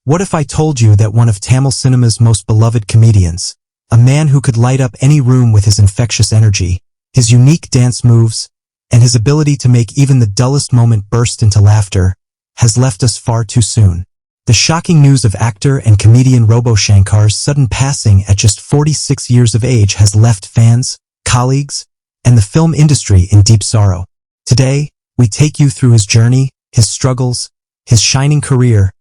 What if I told you that one of Tamil cinema's most beloved comedians, a man who could light up any room with his infectious energy, his unique dance moves, and his ability to make even the dullest moment burst into laughter, has left us far too soon? The shocking news of actor and comedian Robo Shankar's sudden passing at just 46 years of age has left fans, colleagues, and the film industry in deep sorrow. Today, we take you through his journey, his struggles, his shining career,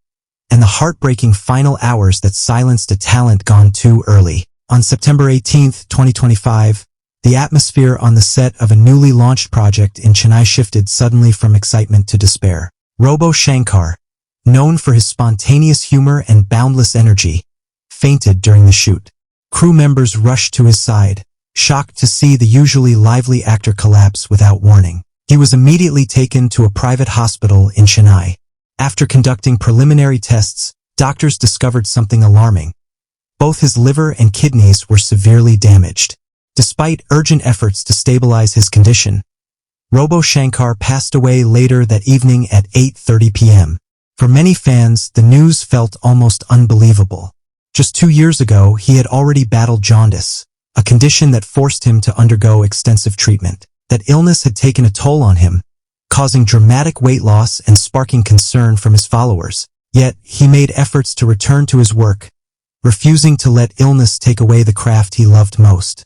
and the heartbreaking final hours that silenced a talent gone too early. On September 18, 2025, the atmosphere on the set of a newly launched project in Chennai shifted suddenly from excitement to despair. Robo Shankar, known for his spontaneous humor and boundless energy, fainted during the shoot. Crew members rushed to his side, shocked to see the usually lively actor collapse without warning. He was immediately taken to a private hospital in Chennai. After conducting preliminary tests, doctors discovered something alarming. Both his liver and kidneys were severely damaged. Despite urgent efforts to stabilize his condition, Robo Shankar passed away later that evening at 8:30 p.m. For many fans, the news felt almost unbelievable. Just 2 years ago, he had already battled jaundice, a condition that forced him to undergo extensive treatment. That illness had taken a toll on him, causing dramatic weight loss and sparking concern from his followers. Yet, he made efforts to return to his work, refusing to let illness take away the craft he loved most: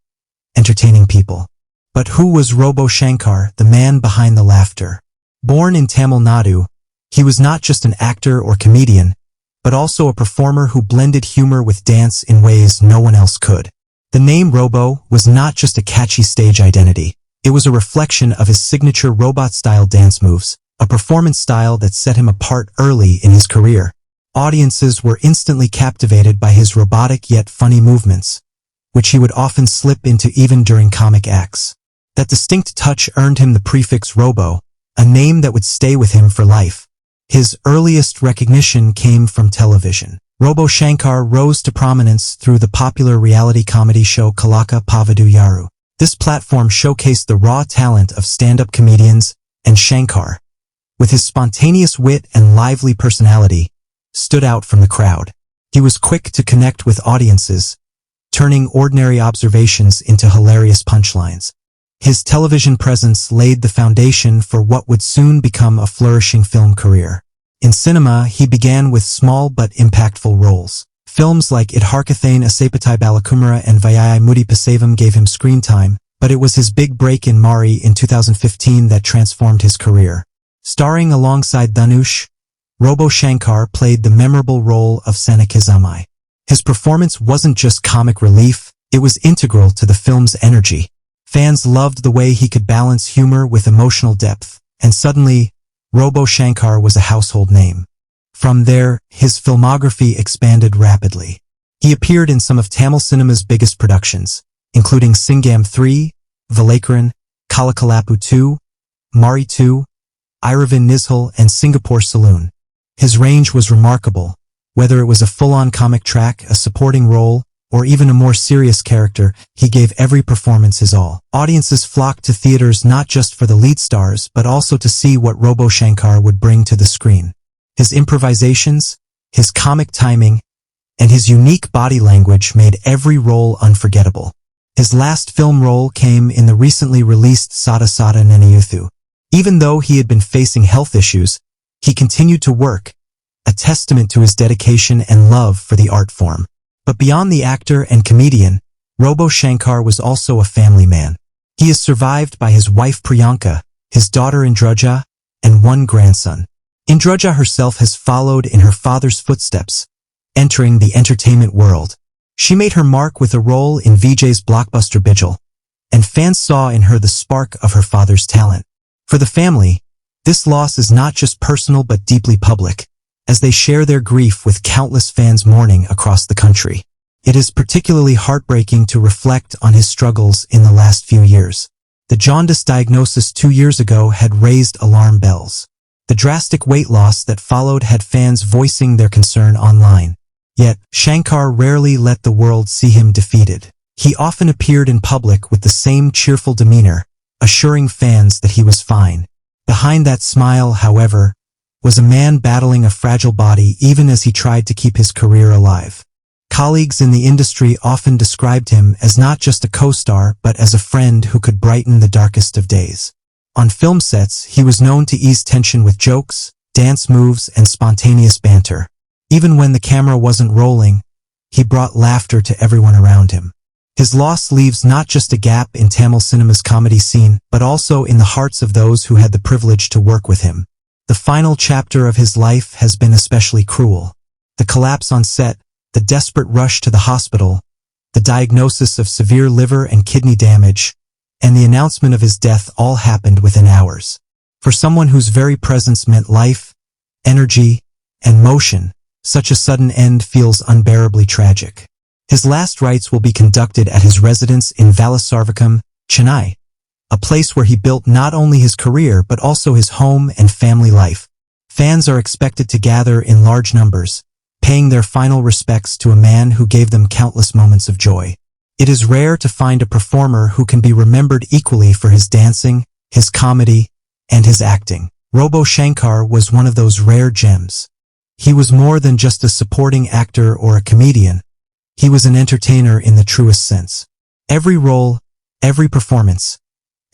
entertaining people. But who was Robo Shankar, the man behind the laughter? Born in Tamil Nadu, he was not just an actor or comedian, but also a performer who blended humor with dance in ways no one else could. The name Robo was not just a catchy stage identity. It was a reflection of his signature robot-style dance moves, a performance style that set him apart early in his career. Audiences were instantly captivated by his robotic yet funny movements, which he would often slip into even during comic acts. That distinct touch earned him the prefix Robo, a name that would stay with him for life. His earliest recognition came from television. Robo Shankar rose to prominence through the popular reality comedy show Kalaka Pavadu Yaru. This platform showcased the raw talent of stand-up comedians, and Shankar, with his spontaneous wit and lively personality, stood out from the crowd. He was quick to connect with audiences, turning ordinary observations into hilarious punchlines. His television presence laid the foundation for what would soon become a flourishing film career. In cinema, he began with small but impactful roles. Films like Idharkathane Asapatai Balakumara and Vayai Mudi Pasavam gave him screen time, but it was his big break in Mari in 2015 that transformed his career. Starring alongside Dhanush, Robo Shankar played the memorable role of Sanakizamai. His performance wasn't just comic relief, it was integral to the film's energy. Fans loved the way he could balance humor with emotional depth, and suddenly, Robo Shankar was a household name. From there, his filmography expanded rapidly. He appeared in some of Tamil cinema's biggest productions, including Singam 3, Valakaran, Kalakalapu 2, Mari 2, Iravan Nizhal, and Singapore Saloon. His range was remarkable, whether it was a full-on comic track, a supporting role, or even a more serious character. He gave every performance his all. Audiences flocked to theaters not just for the lead stars, but also to see what Robo Shankar would bring to the screen. His improvisations, his comic timing, and his unique body language made every role unforgettable. His last film role came in the recently released Sada Sada Neniyuthu. Even though he had been facing health issues, he continued to work, a testament to his dedication and love for the art form. But beyond the actor and comedian, Robo Shankar was also a family man. He is survived by his wife Priyanka, his daughter Indruja, and one grandson. Indruja herself has followed in her father's footsteps, entering the entertainment world. She made her mark with a role in Vijay's blockbuster Bijal, and fans saw in her the spark of her father's talent. For the family, this loss is not just personal but deeply public, as they share their grief with countless fans mourning across the country. It is particularly heartbreaking to reflect on his struggles in the last few years. The jaundice diagnosis 2 years ago had raised alarm bells. The drastic weight loss that followed had fans voicing their concern online. Yet, Shankar rarely let the world see him defeated. He often appeared in public with the same cheerful demeanor, assuring fans that he was fine. Behind that smile, however, was a man battling a fragile body even as he tried to keep his career alive. Colleagues in the industry often described him as not just a co-star but as a friend who could brighten the darkest of days. On film sets, he was known to ease tension with jokes, dance moves, and spontaneous banter. Even when the camera wasn't rolling, he brought laughter to everyone around him. His loss leaves not just a gap in Tamil cinema's comedy scene, but also in the hearts of those who had the privilege to work with him. The final chapter of his life has been especially cruel. The collapse on set, the desperate rush to the hospital, the diagnosis of severe liver and kidney damage, and the announcement of his death all happened within hours. For someone whose very presence meant life, energy, and motion, such a sudden end feels unbearably tragic. His last rites will be conducted at his residence in Valasarvakam, Chennai, a place where he built not only his career but also his home and family life. Fans are expected to gather in large numbers, paying their final respects to a man who gave them countless moments of joy. It is rare to find a performer who can be remembered equally for his dancing, his comedy, and his acting. Robo Shankar was one of those rare gems. He was more than just a supporting actor or a comedian. He was an entertainer in the truest sense. Every role, every performance,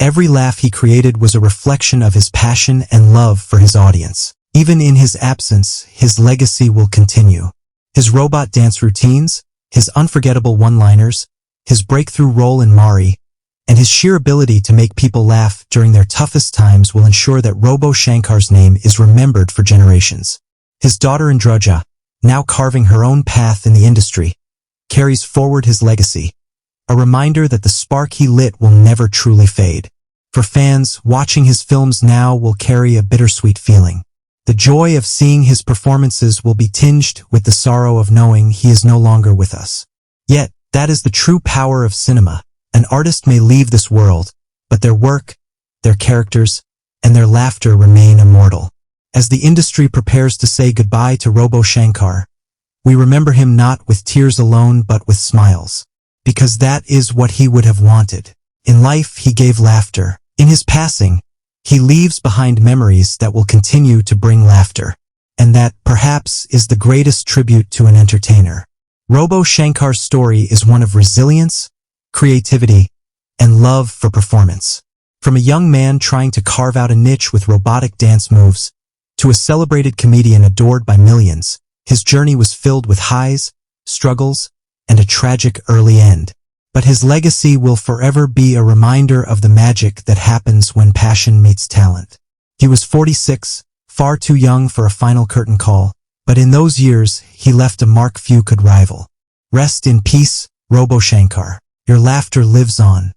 every laugh he created was a reflection of his passion and love for his audience. Even in his absence, his legacy will continue. His robot dance routines, his unforgettable one-liners, his breakthrough role in Mari, and his sheer ability to make people laugh during their toughest times will ensure that Robo Shankar's name is remembered for generations. His daughter Androja, now carving her own path in the industry, carries forward his legacy, a reminder that the spark he lit will never truly fade. For fans, watching his films now will carry a bittersweet feeling. The joy of seeing his performances will be tinged with the sorrow of knowing he is no longer with us. Yet, that is the true power of cinema. An artist may leave this world, but their work, their characters, and their laughter remain immortal. As the industry prepares to say goodbye to Robo Shankar, we remember him not with tears alone but with smiles. Because that is what he would have wanted. In life, he gave laughter. In his passing, he leaves behind memories that will continue to bring laughter. And that, perhaps, is the greatest tribute to an entertainer. Robo Shankar's story is one of resilience, creativity, and love for performance. From a young man trying to carve out a niche with robotic dance moves, to a celebrated comedian adored by millions, his journey was filled with highs, struggles, and a tragic early end. But his legacy will forever be a reminder of the magic that happens when passion meets talent. He was 46, far too young for a final curtain call, but in those years, he left a mark few could rival. Rest in peace, Robo Shankar. Your laughter lives on.